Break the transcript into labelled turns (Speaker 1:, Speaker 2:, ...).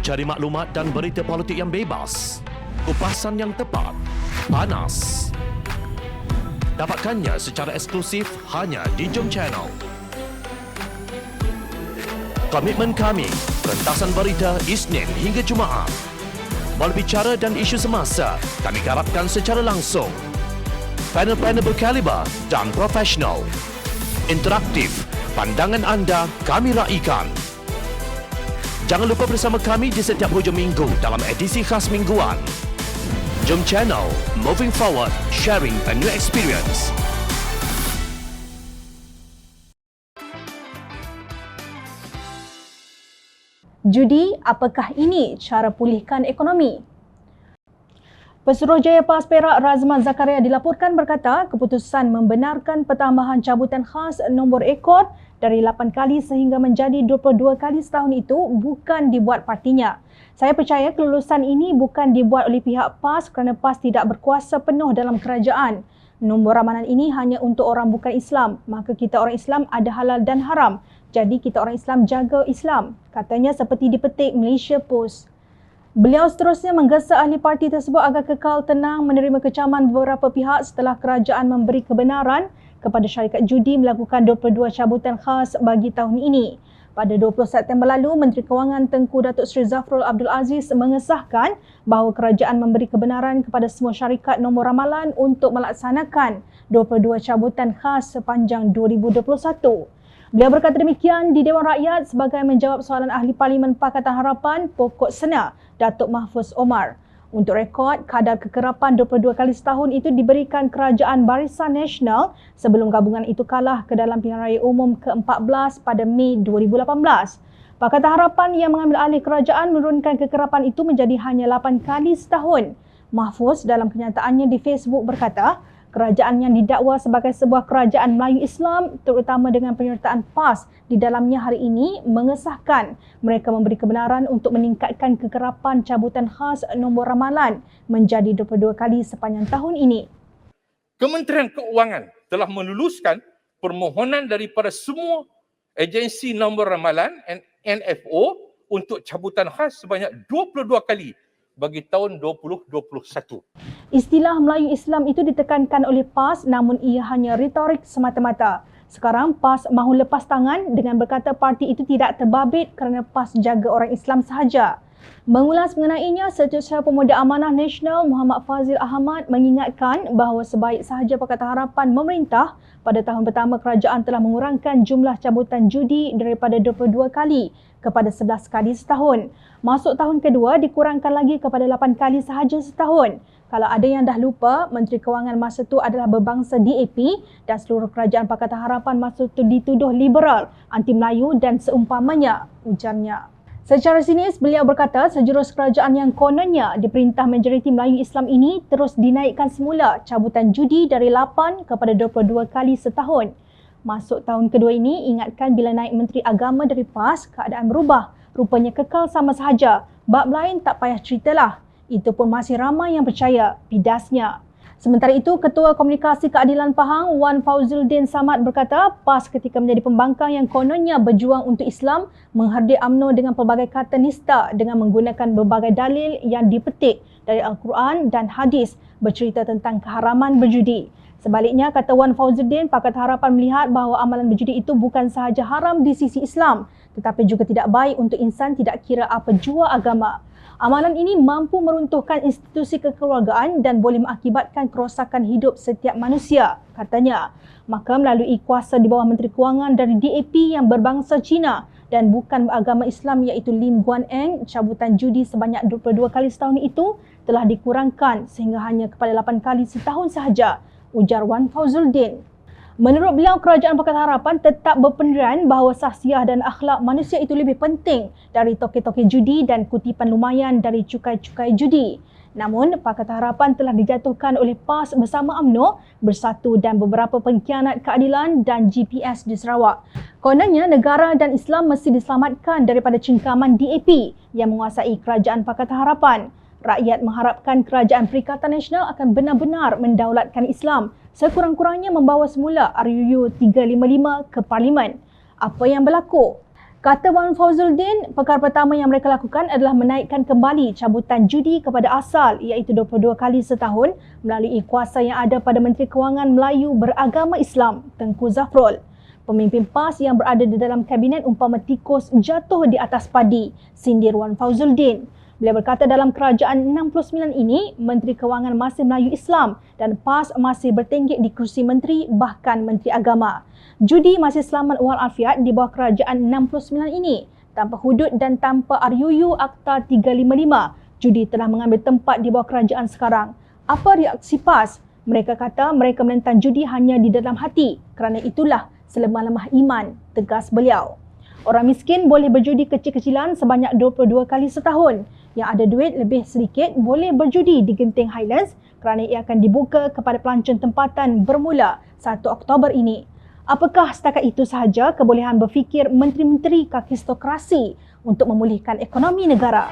Speaker 1: Cari maklumat dan berita politik yang bebas, kupasan yang tepat, panas. Dapatkannya secara eksklusif hanya di Jom Channel. Komitmen kami, pentasan berita Isnin hingga Jumaat. Berbicara dan isu semasa, kami garapkan secara langsung. Panel-panel berkaliber dan profesional. Interaktif, pandangan anda kami raikan. Jangan lupa bersama kami di setiap hujung minggu dalam edisi khas mingguan. Jom Channel, moving forward, sharing a new experience.
Speaker 2: Judi, apakah ini cara pulihkan ekonomi? Pesuruhjaya PAS Perak Razman Zakaria dilaporkan berkata keputusan membenarkan pertambahan cabutan khas nombor ekor dari 8 kali sehingga menjadi 22 kali setahun itu bukan dibuat partinya. Saya percaya kelulusan ini bukan dibuat oleh pihak PAS kerana PAS tidak berkuasa penuh dalam kerajaan. Nombor ramalan ini hanya untuk orang bukan Islam, maka kita orang Islam ada halal dan haram. Jadi kita orang Islam jaga Islam, katanya seperti dipetik Malaysia Post. Beliau seterusnya menggesa ahli parti tersebut agar kekal tenang menerima kecaman beberapa pihak setelah kerajaan memberi kebenaran kepada syarikat judi melakukan 22 cabutan khas bagi tahun ini. Pada 20 September lalu, Menteri Kewangan Tengku Datuk Seri Zafrul Abdul Aziz mengesahkan bahawa kerajaan memberi kebenaran kepada semua syarikat nombor ramalan untuk melaksanakan 22 cabutan khas sepanjang 2021. Beliau berkata demikian di Dewan Rakyat sebagai menjawab soalan Ahli Parlimen Pakatan Harapan Pokok Sena, Datuk Mahfuz Omar. Untuk rekod, kadar kekerapan 22 kali setahun itu diberikan Kerajaan Barisan Nasional sebelum gabungan itu kalah ke dalam pilihan raya umum ke-14 pada Mei 2018. Pakatan Harapan yang mengambil alih kerajaan menurunkan kekerapan itu menjadi hanya 8 kali setahun. Mahfuz dalam kenyataannya di Facebook berkata, kerajaan yang didakwa sebagai sebuah kerajaan Melayu Islam terutama dengan penyertaan PAS di dalamnya hari ini mengesahkan mereka memberi kebenaran untuk meningkatkan kekerapan cabutan khas nombor ramalan menjadi 22 kali sepanjang tahun ini.
Speaker 3: Kementerian Keuangan telah meluluskan permohonan daripada semua agensi nombor ramalan NFO untuk cabutan khas sebanyak 22 kali bagi tahun 2021.
Speaker 2: Istilah Melayu Islam itu ditekankan oleh PAS namun ia hanya retorik semata-mata. Sekarang PAS mahu lepas tangan dengan berkata parti itu tidak terbabit kerana PAS jaga orang Islam sahaja. Mengulas mengenainya, Setiausaha Pemuda Amanah Nasional Muhammad Fazil Ahmad mengingatkan bahawa sebaik sahaja Pakatan Harapan memerintah, pada tahun pertama kerajaan telah mengurangkan jumlah cabutan judi daripada 22 kali kepada 11 kali setahun. Masuk tahun kedua dikurangkan lagi kepada 8 kali sahaja setahun. Kalau ada yang dah lupa, Menteri Kewangan masa itu adalah berbangsa DAP dan seluruh kerajaan Pakatan Harapan masa itu dituduh liberal, anti Melayu dan seumpamanya, ujarnya. Secara sinis, beliau berkata sejurus kerajaan yang kononnya diperintah majoriti Melayu Islam ini terus dinaikkan semula cabutan judi dari 8 kepada 22 kali setahun. Masuk tahun kedua ini, ingatkan bila naik Menteri Agama dari PAS, keadaan berubah. Rupanya kekal sama sahaja. Bab lain tak payah ceritalah. Itu pun masih ramai yang percaya, bidasnya. Sementara itu, Ketua Komunikasi Keadilan Pahang, Wan Fauzuldin Samad berkata, PAS ketika menjadi pembangkang yang kononnya berjuang untuk Islam, menghardik UMNO dengan pelbagai kata nista dengan menggunakan berbagai dalil yang dipetik dari Al-Quran dan hadis bercerita tentang keharaman berjudi. Sebaliknya, kata Wan Fauzuddin, Pakatan Harapan melihat bahawa amalan berjudi itu bukan sahaja haram di sisi Islam, tetapi juga tidak baik untuk insan tidak kira apa jua agama. Amalan ini mampu meruntuhkan institusi kekeluargaan dan boleh mengakibatkan kerosakan hidup setiap manusia, katanya. Maka melalui kuasa di bawah Menteri Kewangan dari DAP yang berbangsa Cina dan bukan beragama Islam iaitu Lim Guan Eng, cabutan judi sebanyak 22 kali setahun itu telah dikurangkan sehingga hanya kepada 8 kali setahun sahaja, ujar Wan Fauzuldin. Menurut beliau, Kerajaan Pakatan Harapan tetap berpendirian bahawa sahsiah dan akhlak manusia itu lebih penting dari toke-toke judi dan kutipan lumayan dari cukai-cukai judi. Namun, Pakatan Harapan telah dijatuhkan oleh PAS bersama UMNO, Bersatu dan beberapa pengkhianat keadilan dan GPS di Sarawak. Kononnya, negara dan Islam mesti diselamatkan daripada cengkaman DAP yang menguasai Kerajaan Pakatan Harapan. Rakyat mengharapkan Kerajaan Perikatan Nasional akan benar-benar mendaulatkan Islam, sekurang-kurangnya membawa semula RUU 355 ke Parlimen. Apa yang berlaku? Kata Wan Fauzuddin, perkara pertama yang mereka lakukan adalah menaikkan kembali cabutan judi kepada asal iaitu 22 kali setahun melalui kuasa yang ada pada Menteri Kewangan Melayu beragama Islam, Tengku Zafrul. Pemimpin PAS yang berada di dalam kabinet umpama tikus jatuh di atas padi, sindir Wan Fauzuddin. Beliau berkata dalam kerajaan 69 ini, Menteri Kewangan masih Melayu Islam dan PAS masih bertenggek di kerusi menteri bahkan Menteri Agama. Judi masih selamat walafiat di bawah kerajaan 69 ini. Tanpa hudud dan tanpa RUU Akta 355, judi telah mengambil tempat di bawah kerajaan sekarang. Apa reaksi PAS? Mereka kata mereka menentang judi hanya di dalam hati. Kerana itulah selemah-lemah iman, tegas beliau. Orang miskin boleh berjudi kecil-kecilan sebanyak 22 kali setahun. Yang ada duit lebih sedikit boleh berjudi di Genting Highlands kerana ia akan dibuka kepada pelancong tempatan bermula 1 Oktober ini. Apakah setakat itu sahaja kebolehan berfikir menteri-menteri kakistokrasi untuk memulihkan ekonomi negara?